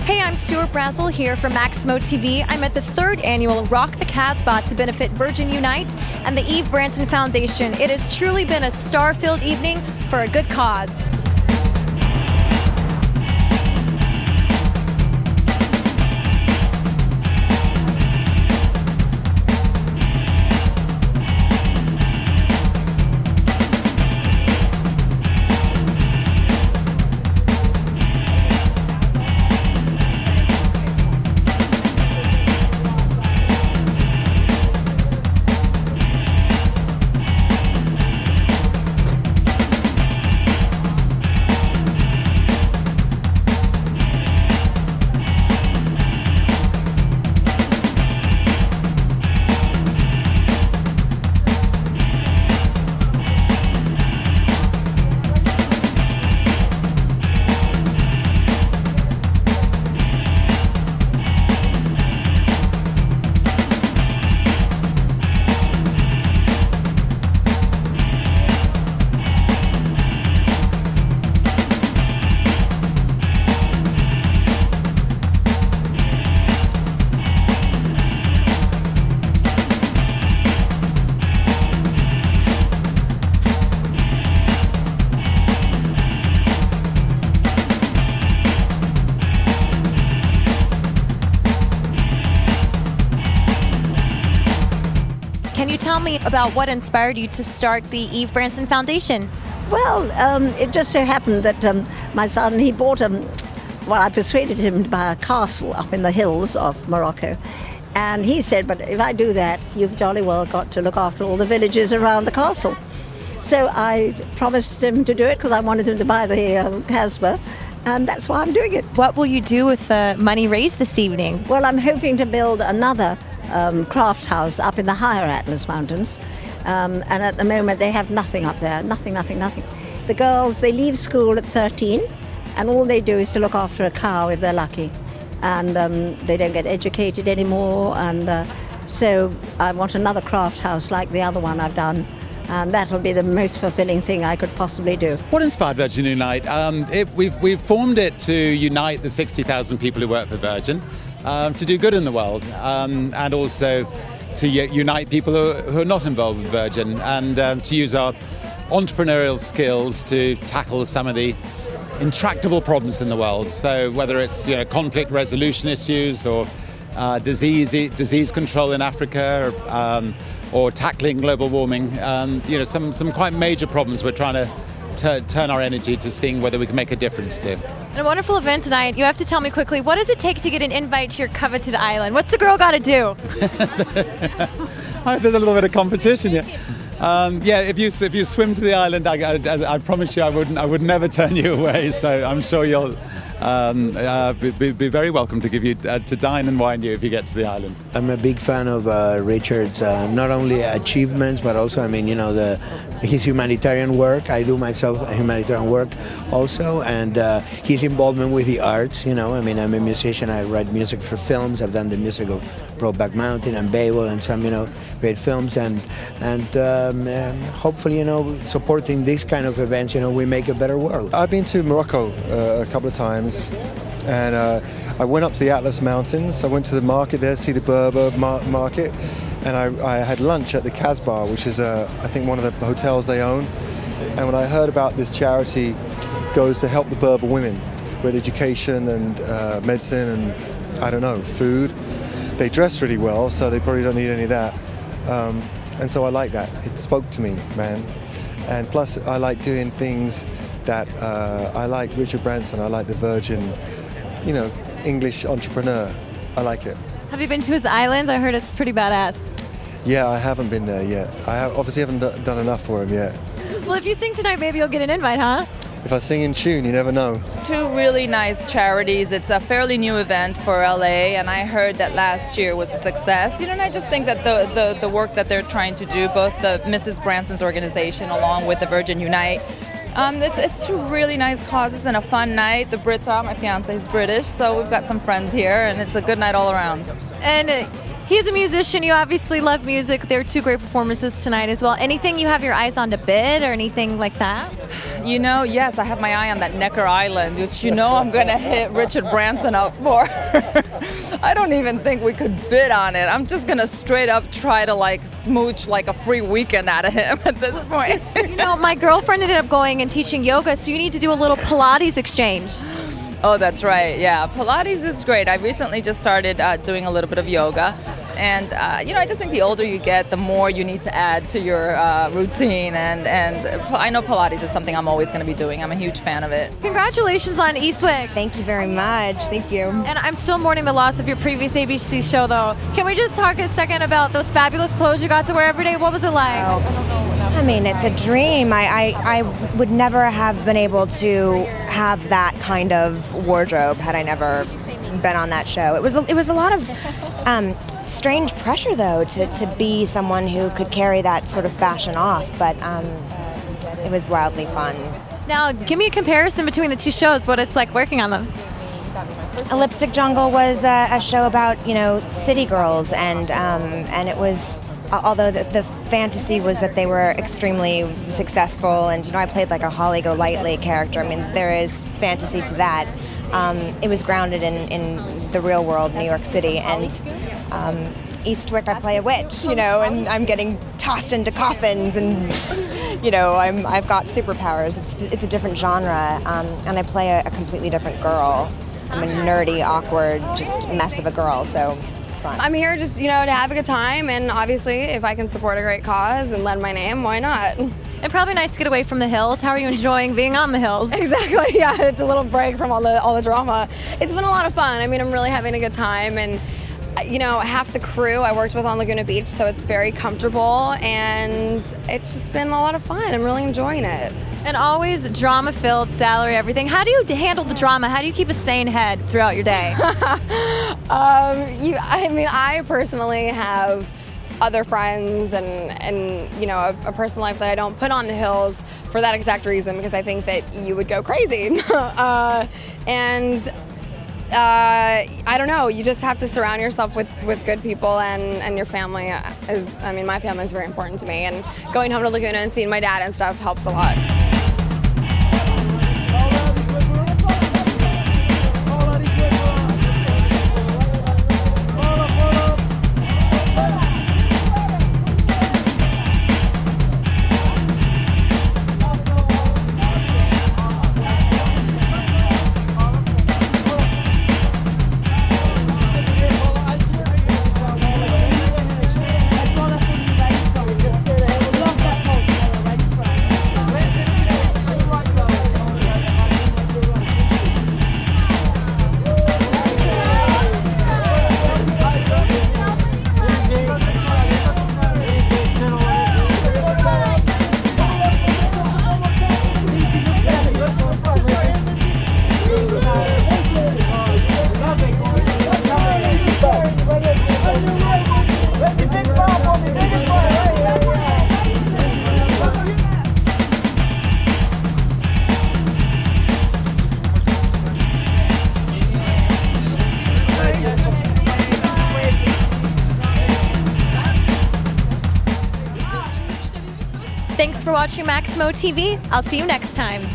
Hey, I'm Stuart Brazell here from MaximoTV. I'm at the 3rd annual Rock the Kasbah to benefit Virgin Unite and the Eve Branson Foundation. It has truly been a star-filled evening for a good cause. Can you tell me about what inspired you to start the Eve Branson Foundation? Well, it just so happened that my son, he bought I persuaded him to buy a castle up in the hills of Morocco. And he said, but if I do that, you've jolly well got to look after all the villages around the castle. So I promised him to do it because I wanted him to buy the Kasbah, and that's why I'm doing it. What will you do with the money raised this evening? Well, I'm hoping to build another craft house up in the higher Atlas Mountains. And at the moment they have nothing up there, nothing. The girls, they leave school at 13 and all they do is to look after a cow if they're lucky. And they don't get educated anymore. And so I want another craft house like the other one I've done. And that'll be the most fulfilling thing I could possibly do. What inspired Virgin Unite? We've formed it to unite the 60,000 people who work for Virgin to do good in the world, and also to unite people who are not involved with Virgin, and to use our entrepreneurial skills to tackle some of the intractable problems in the world. So whether it's conflict resolution issues or disease control in Africa, or tackling global warming, some quite major problems we're trying to turn our energy to seeing whether we can make a difference to. And a wonderful event tonight. You have to tell me quickly, what does it take to get an invite to your coveted island? What's the girl got to do? There's a little bit of competition here. If you swim to the island, I promise you I would never turn you away. So I'm sure you'll be very welcome to give you to dine and wine you if you get to the island. I'm a big fan of Richard's not only achievements but also his humanitarian work. I do myself humanitarian work also, and his involvement with the arts. I'm a musician. I write music for films. I've done the music of Brokeback Mountain and Babel and some great films, and hopefully supporting these kind of events we make a better world. I've been to Morocco a couple of times, and I went up to the Atlas Mountains. I went to the market there, see the Berber market, and I had lunch at the Kasbah, which is I think one of the hotels they own. And when I heard about this charity goes to help the Berber women with education and medicine and food. They dress really well, so they probably don't need any of that. And so I like that. It spoke to me, man. And plus I like doing things that I like Richard Branson, I like the Virgin, English entrepreneur. I like it. Have you been to his island? I heard it's pretty badass. Yeah, I haven't been there yet. I obviously haven't done enough for him yet. Well, if you sing tonight, maybe you'll get an invite, huh? If I sing in tune, you never know. Two really nice charities. It's a fairly new event for LA, and I heard that last year was a success. And I just think that the work that they're trying to do, both the Mrs. Branson's organization along with the Virgin Unite, it's two really nice causes and a fun night. The Brits are, my fiance is British, so we've got some friends here, and it's a good night all around. And he's a musician. You obviously love music. There are two great performances tonight as well. Anything you have your eyes on to bid or anything like that? You know, yes, I have my eye on that Necker Island, which you know I'm going to hit Richard Branson up for. I don't even think we could bid on it. I'm just going to straight up try to like smooch like a free weekend out of him at this point. You know, my girlfriend ended up going and teaching yoga, so you need to do a little Pilates exchange. Oh, that's right. Yeah, Pilates is great. I recently just started doing a little bit of yoga. And, you know, I just think the older you get, the more you need to add to your routine. And I know Pilates is something I'm always going to be doing. I'm a huge fan of it. Congratulations on Eastwick. Thank you very much. Thank you. And I'm still mourning the loss of your previous ABC show, though. Can we just talk a second about those fabulous clothes you got to wear every day? What was it like? I mean, it's a dream. I would never have been able to have that kind of wardrobe had I never been on that show. It was a lot of strange pressure, though, to be someone who could carry that sort of fashion off, but it was wildly fun. Now, give me a comparison between the two shows, what it's like working on them. A Lipstick Jungle was a show about, you know, city girls, and it was, although the fantasy was that they were extremely successful, and, you know, I played like a Holly Golightly character. I mean, there is fantasy to that. It was grounded in the real world, New York City, and Eastwick, I play a witch, you know, and I'm getting tossed into coffins, and, you know, I've got superpowers. It's a different genre, and I play a completely different girl. I'm a nerdy, awkward, just mess of a girl, so it's fun. I'm here just, you know, to have a good time, and obviously if I can support a great cause and lend my name, why not? And probably nice to get away from the hills. How are you enjoying being on the hills? Exactly, yeah, it's a little break from all the drama. It's been a lot of fun. I mean, I'm really having a good time, and you know, half the crew I worked with on Laguna Beach, so it's very comfortable, and it's just been a lot of fun. I'm really enjoying it. And always drama-filled, salary, everything. How do you handle the drama? How do you keep a sane head throughout your day? I mean, I personally have other friends and you know, a personal life that I don't put on the hills for that exact reason, because I think that you would go crazy. I don't know, you just have to surround yourself with good people, and your family is, I mean, my family is very important to me, and going home to Laguna and seeing my dad and stuff helps a lot. Thanks for watching Maximo TV. I'll see you next time.